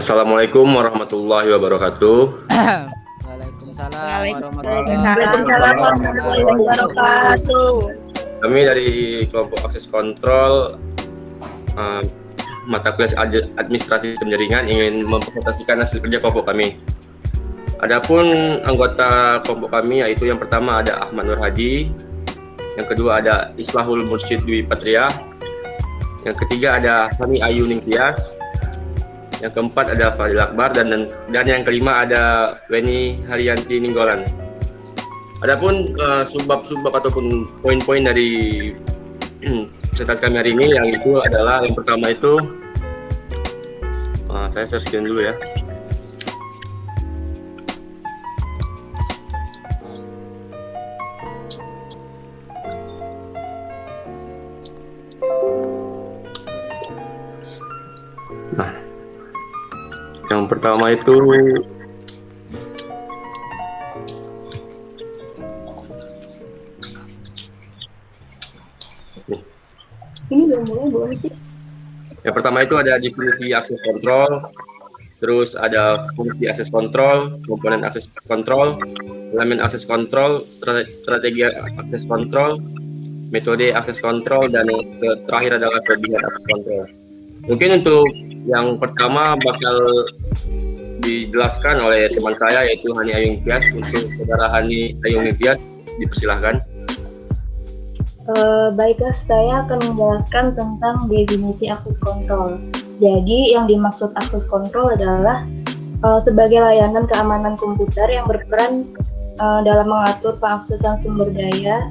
Assalamualaikum warahmatullahi wabarakatuh. Waalaikumsalam Waalaikumsalam warahmatullahi wabarakatuh. Kami dari kelompok akses kontrol mata kuliah administrasi sistem jaringan ingin mempresentasikan hasil kerja kelompok kami. Adapun anggota kelompok kami yaitu yang pertama ada Ahmad Nur Hadi, yang kedua ada Islahul Mursyid Dwi Patria, yang ketiga ada Hani Ayu Ningtyas, yang keempat ada Fadil Akbar, dan yang kelima ada Weni Haryanti Ninggolan. Adapun subbab ataupun poin-poin dari presentasi kami hari ini, yang itu adalah yang pertama itu saya share screen dulu ya. Nah, yang pertama itu ini belum sih. Yang pertama itu ada definisi akses kontrol, terus ada fungsi akses kontrol, komponen akses kontrol, elemen akses kontrol, strategi akses kontrol, metode akses kontrol, dan terakhir adalah kelebihan akses kontrol. Mungkin untuk yang pertama bakal dijelaskan oleh teman saya yaitu Hani Ayu Ningtyas. Untuk saudara Hani Ayu Ningtyas, dipersilahkan. Baiklah, saya akan menjelaskan tentang definisi akses kontrol. Jadi, yang dimaksud akses kontrol adalah sebagai layanan keamanan komputer yang berperan dalam mengatur pengaksesan sumber daya.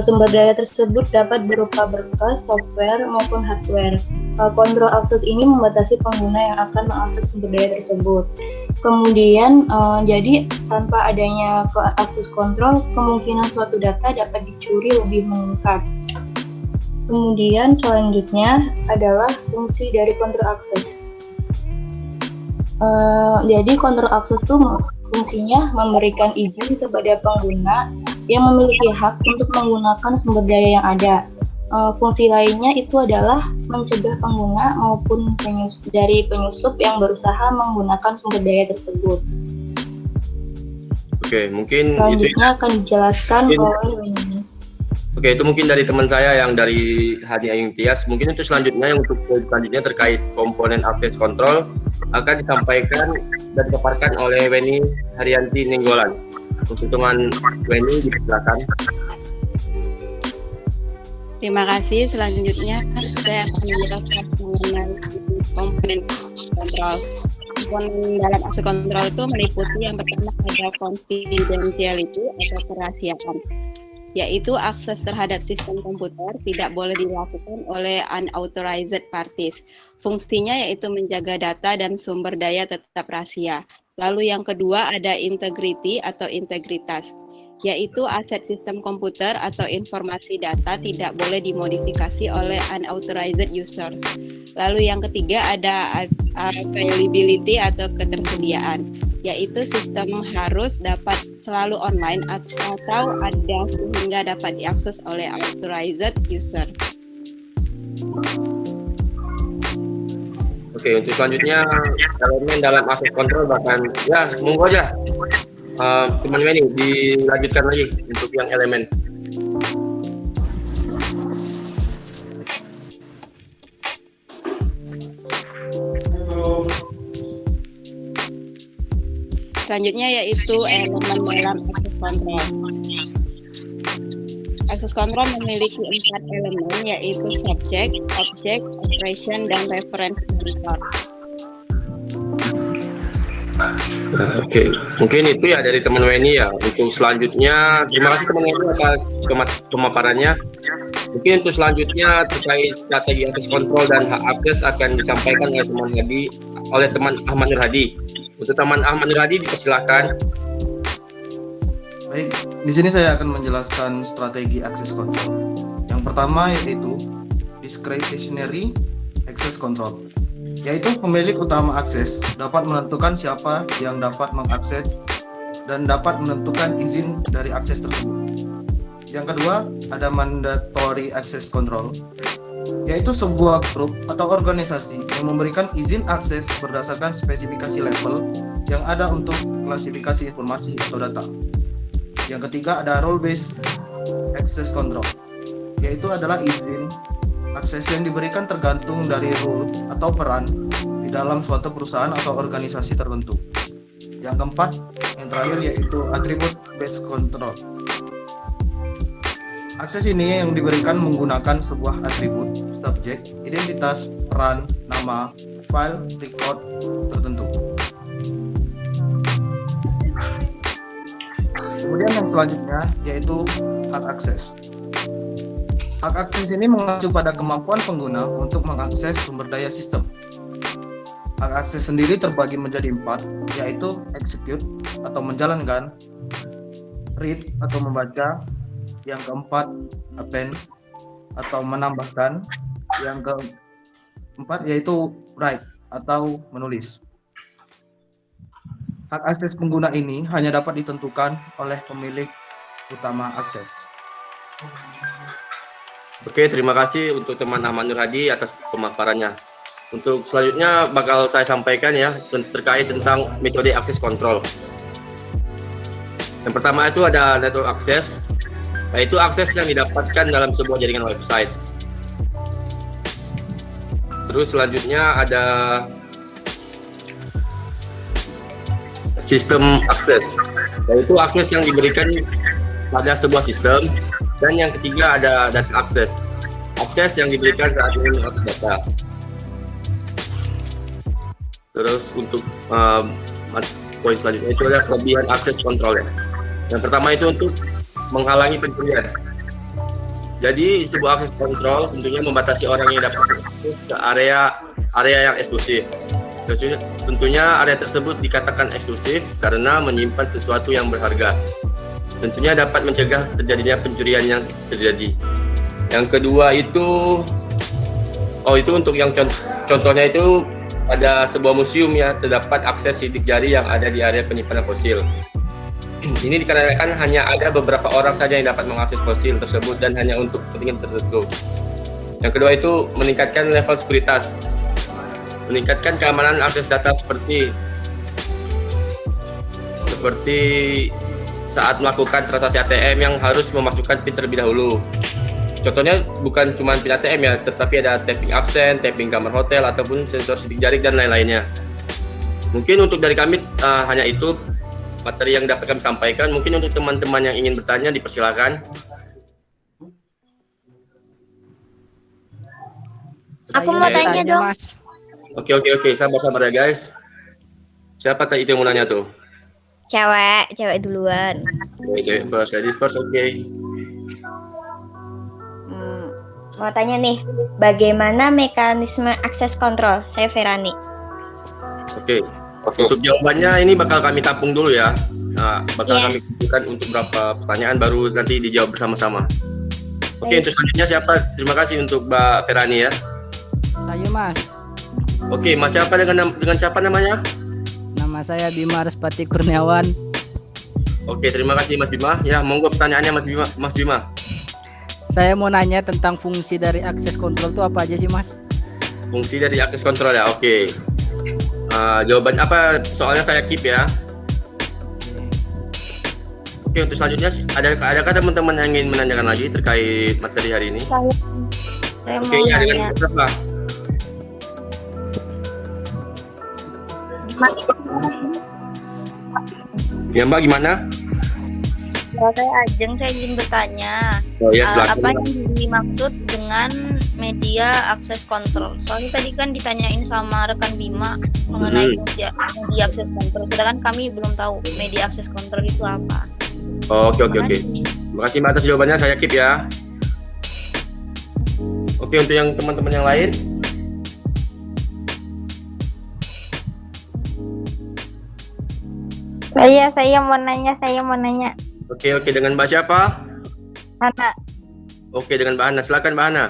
Sumber daya tersebut dapat berupa berkas, software, maupun hardware. Kontrol akses ini membatasi pengguna yang akan mengakses sumber daya tersebut. Kemudian, jadi tanpa adanya akses kontrol, kemungkinan suatu data dapat dicuri lebih meningkat. Kemudian selanjutnya adalah fungsi dari kontrol akses. Jadi kontrol akses itu fungsinya memberikan izin kepada pengguna yang memiliki hak untuk menggunakan sumber daya yang ada. Fungsi lainnya itu adalah mencegah pengguna maupun penyusup yang berusaha menggunakan sumber daya tersebut. Oke, mungkin selanjutnya akan dijelaskan oleh ini. Oke, itu mungkin dari teman saya yang dari Hani Ayu Ningtyas. Mungkin itu selanjutnya, yang untuk selanjutnya terkait komponen akses kontrol akan disampaikan dan dipaparkan oleh Weni Haryanti Ninggolan. Untuk teman Weni, dipersilakan. Terima kasih. Selanjutnya saya akan menjelaskan mengenai komponen kontrol. Komponen dalam akses kontrol itu meliputi yang pertama ada confidentiality atau kerahasiaan, yaitu akses terhadap sistem komputer tidak boleh dilakukan oleh unauthorized parties. Fungsinya yaitu menjaga data dan sumber daya tetap rahasia. Lalu yang kedua ada integrity atau integritas, yaitu aset sistem komputer atau informasi data tidak boleh dimodifikasi oleh unauthorized user. Lalu yang ketiga ada availability atau ketersediaan, yaitu sistem harus dapat selalu online atau ada sehingga dapat diakses oleh authorized user. Oke, untuk selanjutnya elemen dalam akses kontrol bahkan ya monggo aja teman Weni dilanjutkan lagi untuk yang elemen. Selanjutnya yaitu elemen dalam akses kontrol. Akses kontrol memiliki 4 elemen, yaitu subject, object, operation, dan reference editor. Oke, mungkin itu ya dari teman Weni ya. Untuk selanjutnya, terima kasih teman Weni atas pemaparannya. Mungkin untuk selanjutnya terkait strategi akses kontrol dan hak akses akan disampaikan oleh teman Ahmad Nur Hadi. Untuk teman Ahmad Nur Hadi, dipersilakan. Baik, di sini saya akan menjelaskan strategi akses kontrol. Yang pertama yaitu discretionary access control, yaitu pemilik utama akses dapat menentukan siapa yang dapat mengakses dan dapat menentukan izin dari akses tersebut. Yang kedua, ada mandatory access control, yaitu sebuah grup atau organisasi yang memberikan izin akses berdasarkan spesifikasi level yang ada untuk klasifikasi informasi atau data. Yang ketiga ada role based access control, yaitu adalah izin akses yang diberikan tergantung dari role atau peran di dalam suatu perusahaan atau organisasi tertentu. Yang keempat, yang terakhir yaitu attribute based control. Akses ini yang diberikan menggunakan sebuah atribut, subjek, identitas, peran, nama, file, record tertentu. Kemudian yang selanjutnya yaitu hak akses. Hak akses ini mengacu pada kemampuan pengguna untuk mengakses sumber daya sistem. Hak akses sendiri terbagi menjadi 4, yaitu execute atau menjalankan, read atau membaca, yang keempat append atau menambahkan, yang keempat yaitu write atau menulis. Hak akses pengguna ini hanya dapat ditentukan oleh pemilik utama akses. Oke, terima kasih untuk teman Ahmad Nur Hadi atas pemaparannya. Untuk selanjutnya bakal saya sampaikan ya terkait tentang metode akses kontrol. Yang pertama itu ada network access, yaitu akses yang didapatkan dalam sebuah jaringan website. Terus selanjutnya ada sistem akses, yaitu akses yang diberikan pada sebuah sistem. Dan yang ketiga ada data akses, akses yang diberikan saat ingin mengakses data. Terus untuk poin selanjutnya itu adalah kelebihan akses kontrol. Yang pertama itu untuk menghalangi pencurian. Jadi sebuah akses kontrol tentunya membatasi orang yang dapat akses ke area yang eksklusif. Tentunya area tersebut dikatakan eksklusif karena menyimpan sesuatu yang berharga. Tentunya dapat mencegah terjadinya pencurian yang terjadi. Yang kedua itu, itu untuk yang contohnya itu ada sebuah museum ya, terdapat akses sidik jari yang ada di area penyimpanan fosil. Ini dikarenakan hanya ada beberapa orang saja yang dapat mengakses fosil tersebut dan hanya untuk kepentingan tertentu. Yang kedua itu meningkatkan level sekuritas, meningkatkan keamanan akses data seperti saat melakukan transaksi ATM yang harus memasukkan PIN terlebih dahulu. Contohnya bukan cuma PIN ATM ya, tetapi ada tapping absen, tapping kamar hotel, ataupun sensor sidik jari dan lain-lainnya. Mungkin untuk dari kami hanya itu materi yang dapat kami sampaikan. Mungkin untuk teman-teman yang ingin bertanya dipersilakan. Aku mau tanya dong. Mas. Oke, sabar ya guys. Siapa tadi itu yang mau nanya tuh? Cewek duluan. Oke, first, ladies first, oke. Mau tanya nih, bagaimana mekanisme akses kontrol? Saya Ferani. Oke. Untuk jawabannya ini bakal kami tampung dulu ya. Kami kumpulkan untuk beberapa pertanyaan baru nanti dijawab bersama-sama. Oke, untuk selanjutnya siapa? Terima kasih untuk Mbak Ferani ya. Saya Mas. Oke, Mas siapa dengan siapa namanya? Nama saya Bima Respati Kurniawan. Oke, terima kasih Mas Bima. Ya, monggo pertanyaannya Mas Bima. Saya mau nanya tentang fungsi dari akses kontrol itu apa aja sih Mas? Fungsi dari akses kontrol ya, oke. Jawaban apa? Soalnya saya keep ya. Oke, untuk selanjutnya adakah teman-teman yang ingin menanyakan lagi terkait materi hari ini? Saya Oke, mau ya dengan nanya. berapa? Ya Mbak, gimana? Saya Ajeng, saya izin bertanya. Oh ya, silakan. Apa yang dimaksud dengan media akses kontrol? Soalnya tadi kan ditanyain sama rekan Bima mengenai fungsi media akses kontrol. Sedangkan kami belum tahu media akses kontrol itu apa. Oke. Terima kasih Mbak atas jawabannya, saya keep ya. Oke, untuk yang teman-teman yang lain. Saya mau nanya. Oke, dengan Mbak siapa? Hana, Oke, dengan Mbak Hana. Silakan Mbak Hana.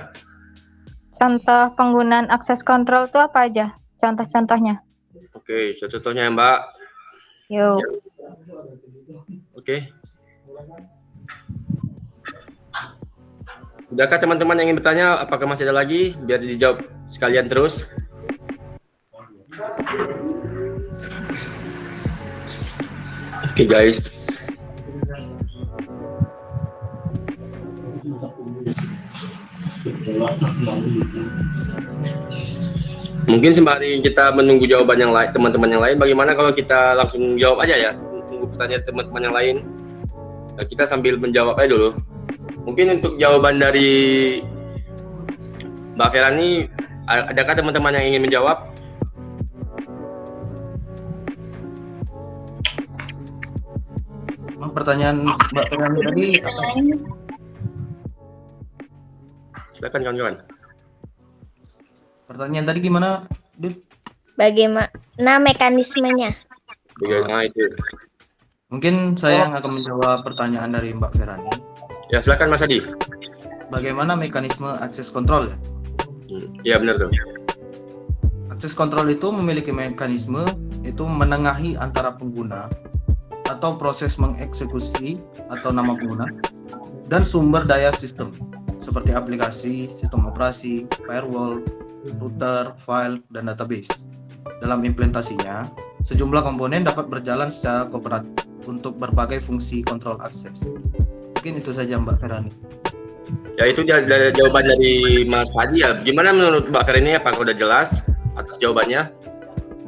Contoh penggunaan akses kontrol itu apa aja? Contoh-contohnya. Oke, contohnya ya Mbak. Yuk. Oke. Sudahkah teman-teman yang ingin bertanya? Apakah masih ada lagi? Biar dijawab sekalian terus. Oke guys. Mungkin sembari kita menunggu jawaban yang lain, teman-teman yang lain, bagaimana kalau kita langsung jawab aja ya? Tunggu pertanyaan teman-teman yang lain. Nah, kita sambil menjawab aja dulu. Mungkin untuk jawaban dari Mbak Ferani, adakah teman-teman yang ingin menjawab? Pertanyaan Mbak Ferani tadi apa? Silakan kawan-kawan. Pertanyaan tadi gimana, Dut? Bagaimana mekanismenya? Nah, itu. Mungkin saya yang akan menjawab pertanyaan dari Mbak Ferani. Ya, silakan Mas Adi. Bagaimana mekanisme akses kontrol? Ya, benar tuh. Akses kontrol itu memiliki mekanisme itu menengahi antara pengguna atau proses mengeksekusi atau nama pengguna dan sumber daya sistem seperti aplikasi, sistem operasi, firewall, router, file, dan database. Dalam implementasinya, sejumlah komponen dapat berjalan secara kooperatif untuk berbagai fungsi kontrol akses. Mungkin itu saja Mbak Ferani. Ya, itu jawaban dari Mas Adi ya. Gimana menurut Mbak Ferani? Apakah udah jelas atas jawabannya?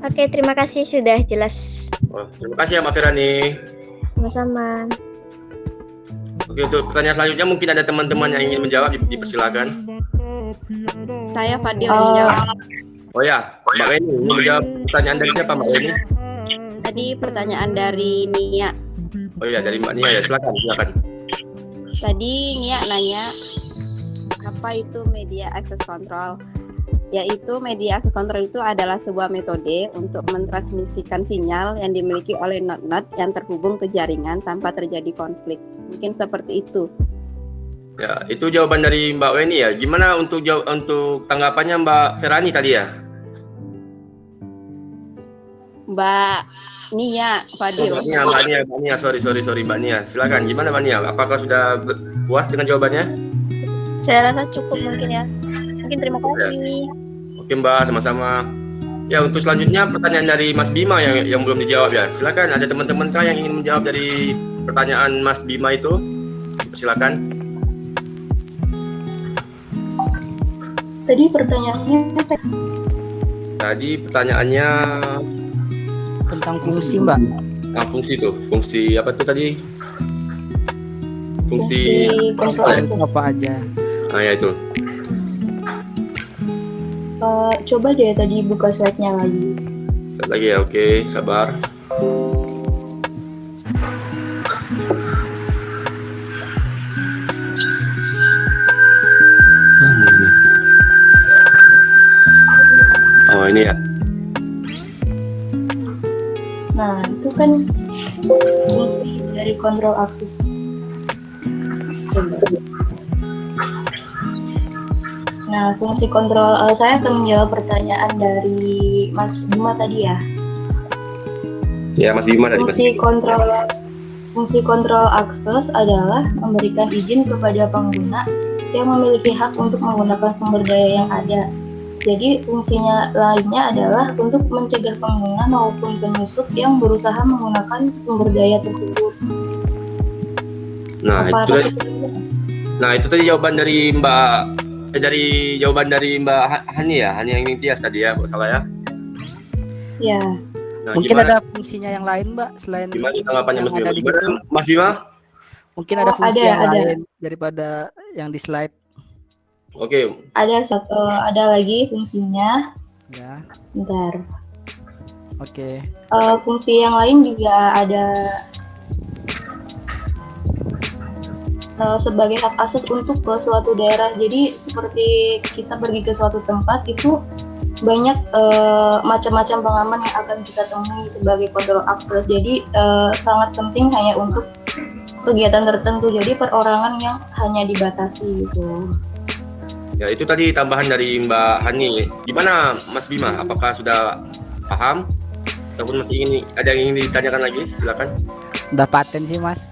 Oke, terima kasih sudah jelas. Oh, terima kasih ya Mbak Ferani. Sama-sama. Oke, untuk pertanyaan selanjutnya mungkin ada teman-teman yang ingin menjawab, dipersilakan. Saya Fadil yang jawab. Oh ya, Mbak Reni, ini menjawab pertanyaan dari siapa Mbak Reni? Tadi pertanyaan dari Nia. Oh ya, dari Mbak Nia ya, silakan. Tadi Nia nanya apa itu media access control. Yaitu media access control itu adalah sebuah metode untuk mentransmisikan sinyal yang dimiliki oleh node-node yang terhubung ke jaringan tanpa terjadi konflik. Mungkin seperti itu. Ya, itu jawaban dari Mbak Weni ya. Gimana untuk tanggapannya Mbak Ferani tadi ya? Mbak Nia, Fadil. Mbak Nia, sorry Mbak Nia. Silakan, gimana Mbak Nia? Apakah sudah puas dengan jawabannya? Saya rasa cukup mungkin ya. Mungkin terima kasih. Oke Mbak, sama-sama. Ya, untuk selanjutnya pertanyaan dari Mas Bima yang belum dijawab ya. Silakan, ada teman-teman kah yang ingin menjawab dari pertanyaan Mas Bima itu? Silakan. Tadi pertanyaannya apa? Tadi pertanyaannya Tentang fungsi, Mbak. fungsi tuh. Fungsi apa tuh tadi? Fungsi kontrol apa ya? akses. Apa aja? Nah, ya itu. Coba deh tadi buka slide-nya lagi. Satu lagi ya, oke, sabar. Oh, ini ya. Nah, itu kan fungsi dari kontrol akses. Coba. Nah, fungsi kontrol, saya akan menjawab pertanyaan dari Mas Bima tadi ya. Ya, Mas Bima tadi. Fungsi kontrol akses adalah memberikan izin kepada pengguna yang memiliki hak untuk menggunakan sumber daya yang ada. Jadi fungsinya lainnya adalah untuk mencegah pengguna maupun penyusup yang berusaha menggunakan sumber daya tersebut. Nah, itu tadi jawaban dari jawaban dari Mbak Hani ya, Hani yang Tias tadi ya, kalau salah ya. Ya. Nah, Mungkin gimana, ada fungsinya yang lain, Mbak, selain gimana tanggapannya yang Mas Bima? ada di situ. Mas Bima? Mungkin ada fungsi ada, yang ada. lain daripada yang di slide. Oke. Ada lagi fungsinya. Ya, Bentar. oke. Fungsi yang lain juga ada sebagai hak akses untuk ke suatu daerah. Jadi seperti kita pergi ke suatu tempat itu banyak macam-macam pengaman yang akan kita temui sebagai kontrol akses. Jadi sangat penting hanya untuk kegiatan tertentu. Jadi perorangan yang hanya dibatasi gitu. Ya, itu tadi tambahan dari Mbak Hani. Gimana Mas Bima? Apakah sudah paham? Ataupun masih ada yang ingin ditanyakan lagi? Silakan. Udah paten sih, Mas.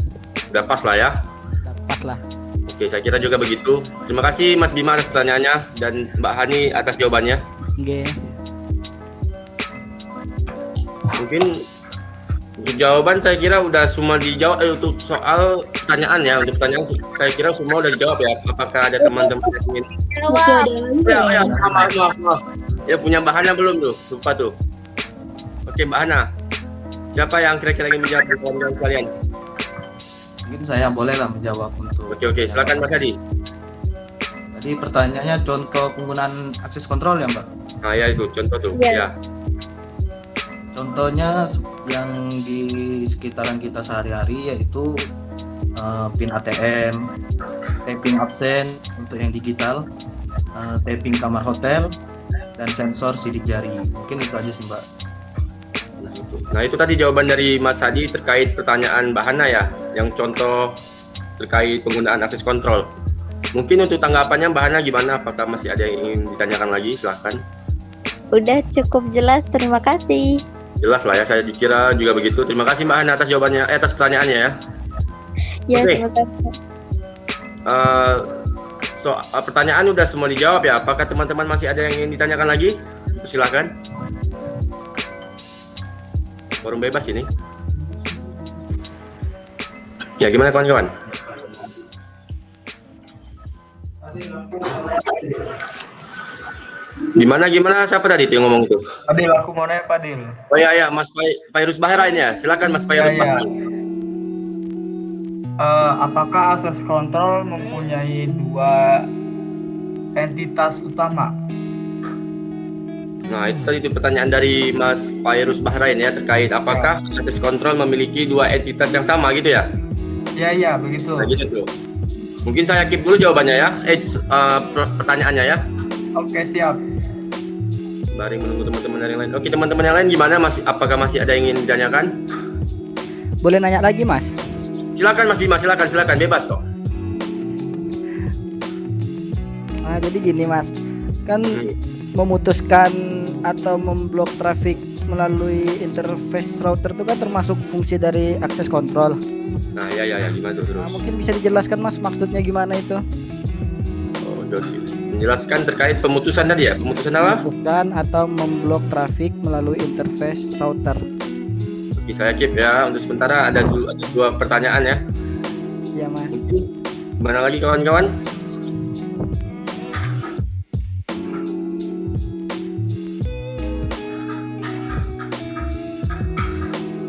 Udah pas lah ya. Udah pas lah. Oke, saya kira juga begitu. Terima kasih Mas Bima atas pertanyaannya dan Mbak Hani atas jawabannya. Oke. Mungkin untuk jawaban saya kira udah semua dijawab. Untuk soal pertanyaan ya, untuk pertanyaan saya kira semua udah dijawab ya. Apakah ada teman-teman yang ingin? Masih ada lagi Maaf. Ya punya Mbak Hana belum tuh? Lupa tuh. Oke Mbak Hana. Siapa yang kira-kira ingin menjawab pertanyaan kalian? Mungkin saya bolehlah menjawab untuk. Oke, silakan Mas Hadi. Tadi pertanyaannya contoh penggunaan akses kontrol ya Mbak. Nah ya itu contoh tuh. Iya. Ya. Contohnya yang di sekitaran kita sehari-hari yaitu PIN ATM, tapping absen untuk yang digital, tapping kamar hotel, dan sensor sidik jari. Mungkin itu aja sih Mbak. Nah itu tadi jawaban dari Mas Hadi terkait pertanyaan Mbak Hana ya, yang contoh terkait penggunaan akses kontrol. Mungkin untuk tanggapannya Mbak Hana gimana? Apakah masih ada yang ingin ditanyakan lagi? Silahkan. Udah cukup jelas, terima kasih. Jelas lah ya, saya dikira juga begitu. Terima kasih Mbak Hana atas jawabannya, atas pertanyaannya ya. Ya, Oke. sama-sama. Pertanyaan udah semua dijawab ya. Apakah teman-teman masih ada yang ingin ditanyakan lagi? Silakan. Forum bebas ini. Ya gimana kawan-kawan? Gimana siapa tadi itu yang ngomong itu? Fadil, aku mau nanya Fadil. Oh ya Mas Fairuz Bahrain ya. Silakan Mas Fairuz Iya. Bahrain. Apakah akses kontrol mempunyai dua entitas utama? Nah itu tadi itu pertanyaan dari Mas Fairuz Bahrain ya terkait apakah akses kontrol memiliki dua entitas yang sama gitu ya? Iya, begitu. Nah gitu tuh. Mungkin saya keep dulu jawabannya ya. Pertanyaannya ya. Oke, siap. Mari menunggu teman-teman yang lain. Oke, teman-teman yang lain gimana? Apakah masih ada yang ingin ditanyakan? Boleh nanya lagi, Mas? Silakan Mas Bima, silakan bebas kok. Nah, jadi gini, Mas. Kan memutuskan atau memblok traffic melalui interface router itu kan termasuk fungsi dari akses kontrol. Nah, ya gimana tuh terus? Nah, mungkin bisa dijelaskan, Mas, maksudnya gimana itu? Oh, menjelaskan terkait pemutusan tadi ya? Pemutusan apa? Memutuskan atau memblok traffic melalui interface router. Oke, saya keep ya. Untuk sementara ada dua pertanyaan ya. Iya, Mas. Mungkin mana lagi kawan-kawan?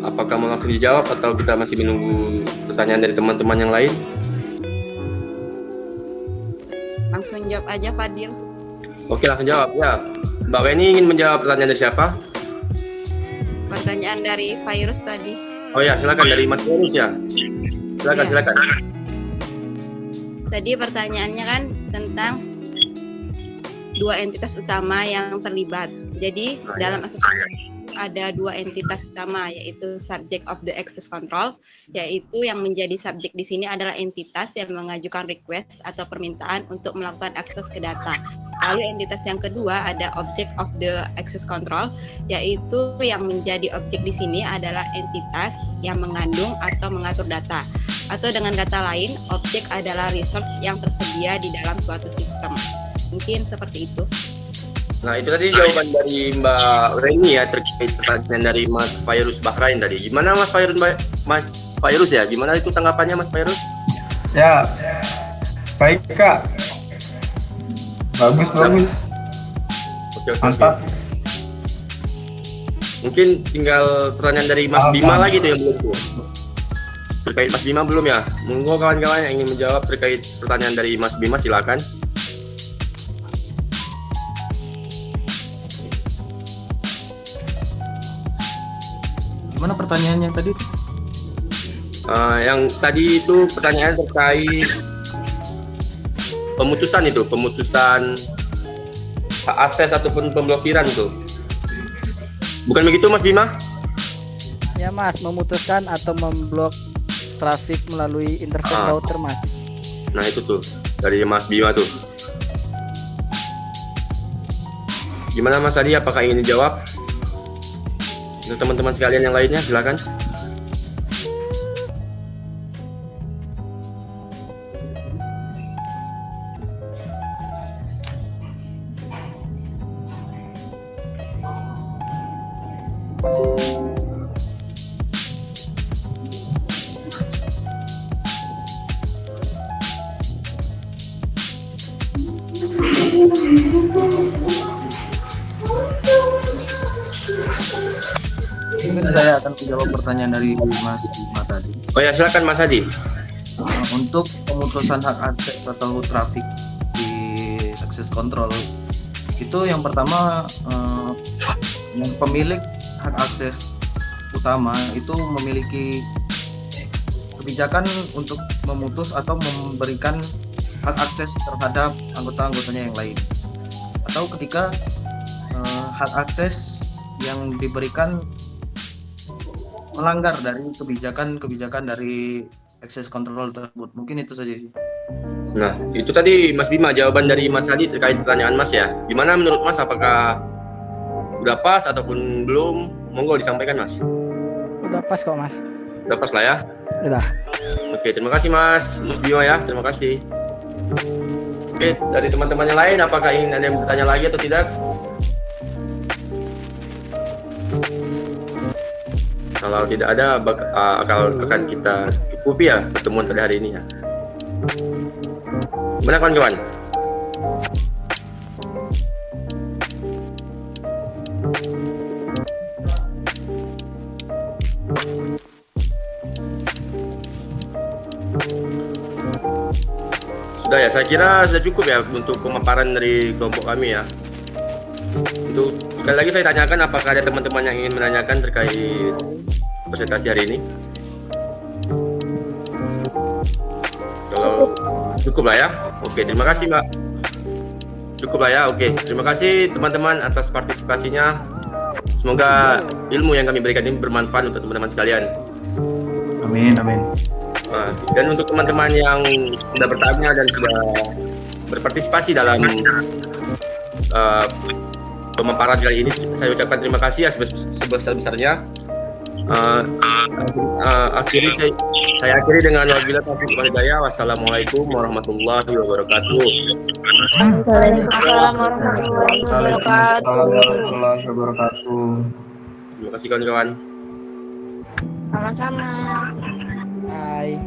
Apakah mau langsung dijawab atau kita masih menunggu pertanyaan dari teman-teman yang lain? Langsung jawab aja Fadil. Oke, langsung jawab ya. Mbak Weni ingin menjawab pertanyaan dari siapa? Pertanyaan dari Virus tadi. Oh ya, silakan dari Mas Virus ya. Silakan, Iya. silakan. Tadi pertanyaannya kan tentang dua entitas utama yang terlibat. Jadi dalam akses kontrol ada dua entitas utama, yaitu subject of the access control, yaitu yang menjadi subjek di sini adalah entitas yang mengajukan request atau permintaan untuk melakukan akses ke data. Lalu entitas yang kedua ada object of the access control, yaitu yang menjadi objek di sini adalah entitas yang mengandung atau mengatur data. Atau dengan kata lain, objek adalah resource yang tersedia di dalam suatu sistem. Mungkin seperti itu. Nah, itu tadi jawaban dari Mbak Reni ya terkait pertanyaan dari Mas Fairuz Bahrain tadi. Gimana Mas Fairuz ya? Gimana itu tanggapannya Mas Fairuz? Ya, baik Kak. Bagus. Oke. Mantap. Mungkin tinggal pertanyaan dari Mas Bima lagi tuh yang belum tuh. Terkait Mas Bima belum ya? Monggo kawan-kawan yang ingin menjawab terkait pertanyaan dari Mas Bima silakan. Gimana pertanyaannya tadi? Yang tadi itu pertanyaan terkait pemutusan hak akses ataupun pemblokiran itu. Bukan begitu Mas Bima? Ya, Mas, memutuskan atau memblok traffic melalui interface router, Mas. Nah, itu tuh dari Mas Bima tuh. Gimana Mas Adi, apakah ingin dijawab? Untuk teman-teman sekalian yang lainnya silakan. Mungkin saya akan menjawab pertanyaan dari Mas Bima tadi. Oh ya, silakan Mas Hadi. Untuk pemutusan hak akses atau traffic di access control itu yang pertama yang pemilik hak akses utama itu memiliki kebijakan untuk memutus atau memberikan hak akses terhadap anggota-anggotanya yang lain, atau ketika hak akses yang diberikan melanggar dari kebijakan dari access control tersebut. Mungkin itu saja sih. Nah, itu tadi Mas Bima jawaban dari Mas Hadi terkait pertanyaan Mas ya. Gimana menurut Mas, apakah udah pas ataupun belum? Monggo disampaikan Mas. Udah pas kok Mas. Udah pas lah ya. Udah. Oke, terima kasih Mas Bima ya. Terima kasih. Oke, dari teman-teman yang lain apakah ingin ada yang bertanya lagi atau tidak? Kalau tidak ada, akan kita cukupi ya pertemuan pada hari ini ya. Gimana kawan-kawan? Sudah ya, saya kira sudah cukup ya untuk pemaparan dari kelompok kami ya. Untuk sekali lagi saya tanyakan, apakah ada teman-teman yang ingin menanyakan terkait presentasi hari ini? Kalau cukup lah ya. Oke, terima kasih Mbak. Cukup lah ya. Oke, terima kasih teman-teman atas partisipasinya. Semoga ilmu yang kami berikan ini bermanfaat untuk teman-teman sekalian. Amin, amin. Nah, dan untuk teman-teman yang sudah bertanya dan sudah berpartisipasi dalam pemaparan kali ini, saya ucapkan terima kasih ya sebesar-besarnya. Saya akhiri dengan wabillahi taufiq wal hidayah. Wassalamualaikum warahmatullahi wabarakatuh. Warahmatullahi wabarakatuh. Terima kasih kawan-kawan. Sama-sama. Bye.